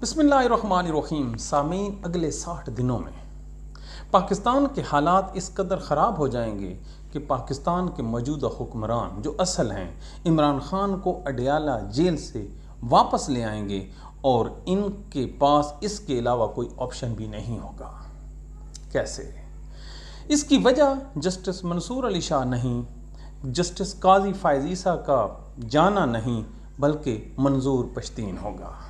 बिस्मिल्लाहिर्रहमानिर्रहीम। सामीन, अगले 60 दिनों में पाकिस्तान के हालात इस कदर ख़राब हो जाएंगे कि पाकिस्तान के मौजूदा हुक्मरान जो असल हैं इमरान ख़ान को अडयाला जेल से वापस ले आएंगे और इनके पास इसके अलावा कोई ऑप्शन भी नहीं होगा। कैसे? इसकी वजह जस्टिस मंसूर अली शाह नहीं, जस्टिस काजी फ़ाइज़ ईसा का जाना नहीं, बल्कि मंजूर पश्तीन होगा।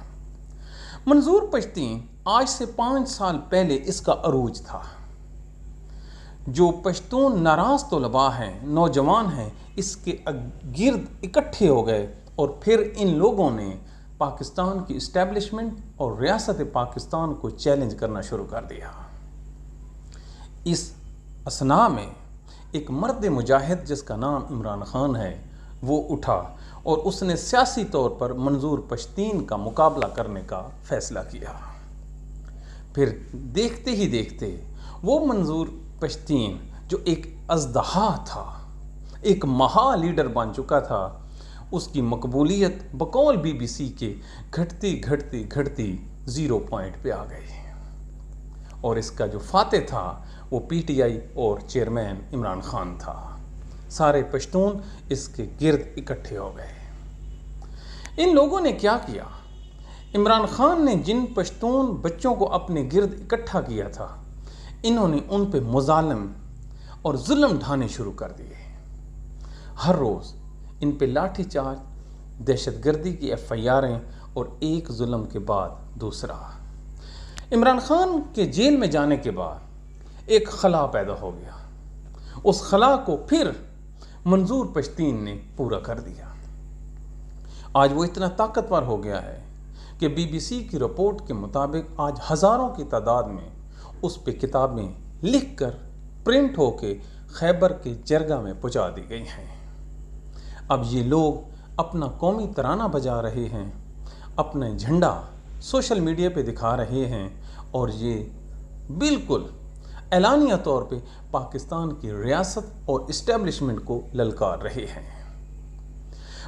मंजूर पश्तीन आज से 5 साल पहले इसका अरूज था। जो पश्तून नाराज़ तलबा हैं, नौजवान हैं, इसके गिर्द इकट्ठे हो गए और फिर इन लोगों ने पाकिस्तान की इस्टेब्लिशमेंट और रियासत पाकिस्तान को चैलेंज करना शुरू कर दिया। इस असना में एक मर्द मुजाहिद जिसका नाम इमरान ख़ान है वो उठा और उसने सियासी तौर पर मंजूर पश्तीन का मुकाबला करने का फ़ैसला किया। फिर देखते ही देखते वो मंजूर पश्तीन जो एक अज़दहा था, एक महा लीडर बन चुका था, उसकी मकबूलियत बकौल BBC के घटती 0 पॉइंट पे आ गई और इसका जो फातेह था वो PTI और चेयरमैन इमरान ख़ान था। सारे पश्तून इसके गिर्द इकट्ठे हो गए। इन लोगों ने क्या किया? इमरान ख़ान ने जिन पश्तून बच्चों को अपने गिर्द इकट्ठा किया था, इन्होंने उन पे मुज़ालिम और जुल्म ढाने शुरू कर दिए। हर रोज़ इन पे लाठी चार्ज, दहशतगर्दी की FIRें और एक जुल्म के बाद दूसरा। इमरान ख़ान के जेल में जाने के बाद एक खला पैदा हो गया। उस खला को फिर मंजूर पश्तीन ने पूरा कर दिया। आज वो इतना ताकतवर हो गया है कि BBC की रिपोर्ट के मुताबिक आज हज़ारों की तादाद में उस पे किताबें लिखकर प्रिंट होके खैबर के जरगा में पहुंचा दी गई हैं। अब ये लोग अपना कौमी तराना बजा रहे हैं, अपना झंडा सोशल मीडिया पे दिखा रहे हैं और ये बिल्कुल एलानिया तौर पे पाकिस्तान की रियासत और इस्टेब्लिशमेंट को ललकार रहे हैं।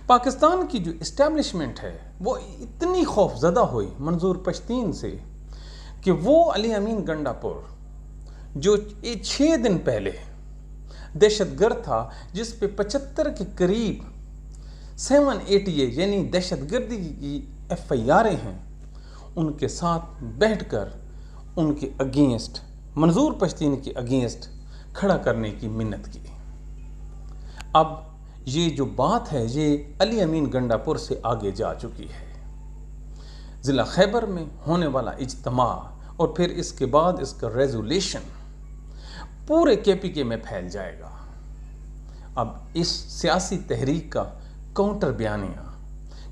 पाकिस्तान की जो इस्टेब्लिशमेंट है वो इतनी खौफजदा हुई मंजूर पश्तीन से कि वो अली अमीन गंडापुर जो 6 दिन पहले दहशतगर्द था, जिस पे 75 के करीब 788 यानी दहशतगर्दी की FIRें हैं, उनके साथ बैठकर उनके अगेंस्ट, मंजूर पश्तीन के अगेंस्ट खड़ा करने की मिन्नत की। अब ये जो बात है ये अली अमीन गंडापुर से आगे जा चुकी है। ज़िला खैबर में होने वाला इज्तिमा और फिर इसके बाद इसका रेजोल्यूशन पूरे KPK में फैल जाएगा। अब इस सियासी तहरीक का काउंटर बयानिया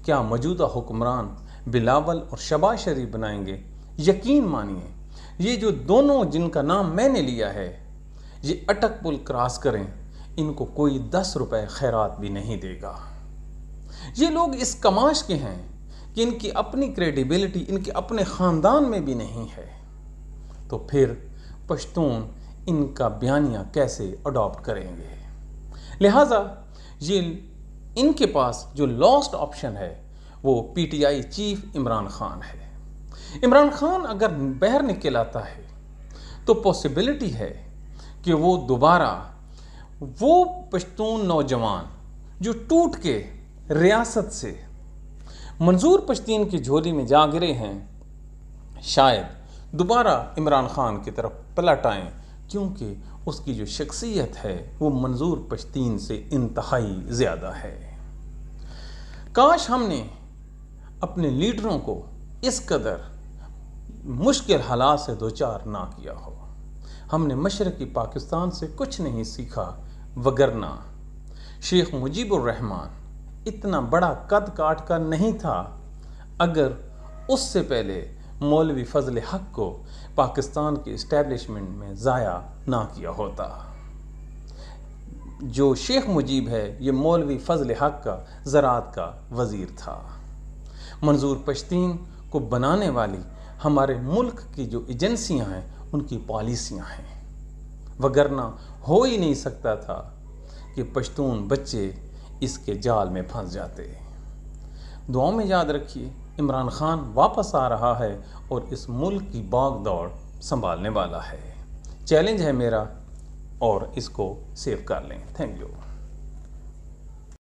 क्या मौजूदा हुक्मरान बिलावल और शहबाज शरीफ बनाएंगे? यकीन मानिए ये जो दोनों जिनका नाम मैंने लिया है ये अटक पुल क्रॉस करें, इनको कोई 10 रुपए खैरात भी नहीं देगा। ये लोग इस कमाश के हैं कि इनकी अपनी क्रेडिबिलिटी इनके अपने ख़ानदान में भी नहीं है, तो फिर पश्तून इनका बयानिया कैसे अडॉप्ट करेंगे? लिहाजा ये इनके पास जो लॉस्ट ऑप्शन है वो PTI चीफ इमरान ख़ान है। इमरान ख़ान अगर बाहर निकल आता है तो पॉसिबिलिटी है कि वो दोबारा वो पश्तून नौजवान जो टूट के रियासत से मंजूर पश्तीन की झोली में जा गिरे हैं, शायद दोबारा इमरान ख़ान की तरफ पलट आएँ, क्योंकि उसकी जो शख्सियत है वो मंजूर पश्तीन से इंतहाई ज़्यादा है। काश हमने अपने लीडरों को इस कदर मुश्किल हालात से दोचार ना किया हो। हमने मशरक़ी पाकिस्तान से कुछ नहीं सीखा, वगरना शेख मुजीबुर रहमान इतना बड़ा कद काट का नहीं था अगर उससे पहले मौलवी फजल हक को पाकिस्तान के इस्टेब्लिशमेंट में ज़ाया ना किया होता। जो शेख मुजीब है ये मौलवी फजल हक का ज़राअत का वज़ीर था। मंजूर पश्तीन को बनाने वाली हमारे मुल्क की जो एजेंसियां हैं उनकी पॉलिसियां हैं, वगरना हो ही नहीं सकता था कि पश्तून बच्चे इसके जाल में फंस जाते। दुआओं में याद रखिए। इमरान खान वापस आ रहा है और इस मुल्क की भाग दौड़ संभालने वाला है। चैलेंज है मेरा, और इसको सेव कर लें। Thank you.